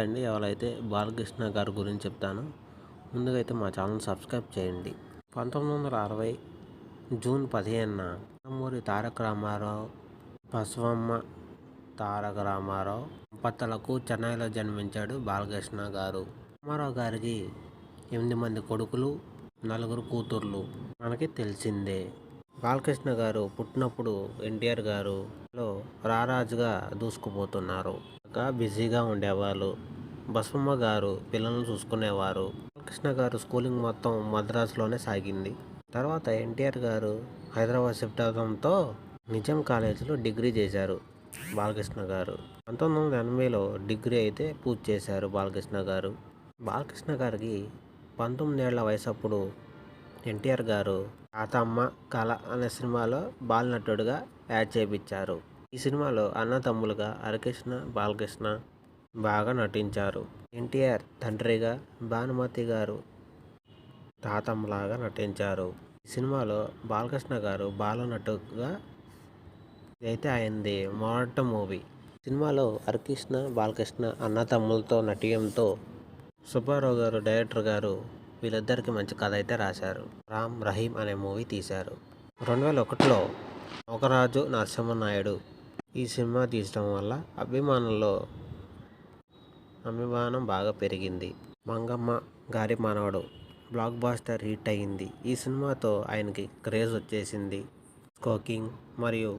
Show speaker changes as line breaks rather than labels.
అండి ఎవరైతే బాలకృష్ణ గారి గురించి చెప్తాను. ముందుగా అయితే మా ఛానల్ సబ్స్క్రైబ్ చేయండి. 1960 జూన్ 15న నందమూరి తారక రామారావు, బసవమ్మ తారక రామారావు దంపతులకు చెన్నైలో జన్మించాడు బాలకృష్ణ గారు. రామారావు గారికి 8 మంది కొడుకులు, 4 కూతుర్లు మనకి తెలిసిందే. బాలకృష్ణ గారు పుట్టినప్పుడు ఎన్టీఆర్ గారు రారాజుగా దూసుకుపోతున్నారు. బిజీగా ఉండేవాళ్ళు. బసవమ్మ గారు పిల్లలను చూసుకునేవారు. బాలకృష్ణ గారు స్కూలింగ్ మొత్తం మద్రాసులోనే సాగింది. తర్వాత ఎన్టీఆర్ గారు హైదరాబాద్ షిఫ్ట్ అవడంతో నిజాం కాలేజీలో డిగ్రీ చేశారు బాలకృష్ణ గారు. 1980లో డిగ్రీ అయితే పూర్తి చేశారు బాలకృష్ణ గారు. బాలకృష్ణ గారికి 19 ఏళ్ల వయసప్పుడు ఎన్టీఆర్ గారు తాతమ్మ కళ అనే సినిమాలో బాలనటుడుగా యాడ్ చేయించారు. ఈ సినిమాలో అన్నతమ్ములుగా హరికృష్ణ, బాలకృష్ణ బాగా నటించారు. ఎన్టీఆర్ తండ్రిగా, భానుమతి గారు తాతమ్మలాగా నటించారు. ఈ సినిమాలో బాలకృష్ణ గారు బాలనటుగా అయితే ఆయనది మొదటి మూవీ. సినిమాలో హరికృష్ణ, బాలకృష్ణ అన్నతమ్ములతో నటించడంతో సుబ్బారావు గారు డైరెక్టర్ గారు వీళ్ళిద్దరికి మంచి కథ అయితే రాశారు. రామ్ రహీం అనే మూవీ తీశారు. 2001లో నోకరాజు నరసింహనాయుడు ఈ సినిమా తీయడం వల్ల అభిమానం బాగా పెరిగింది. మంగమ్మ గారి మనవడు బ్లాక్ బాస్టర్ హిట్ అయింది. ఈ సినిమాతో ఆయనకి క్రేజ్ వచ్చేసింది. స్కోకింగ్ మరియు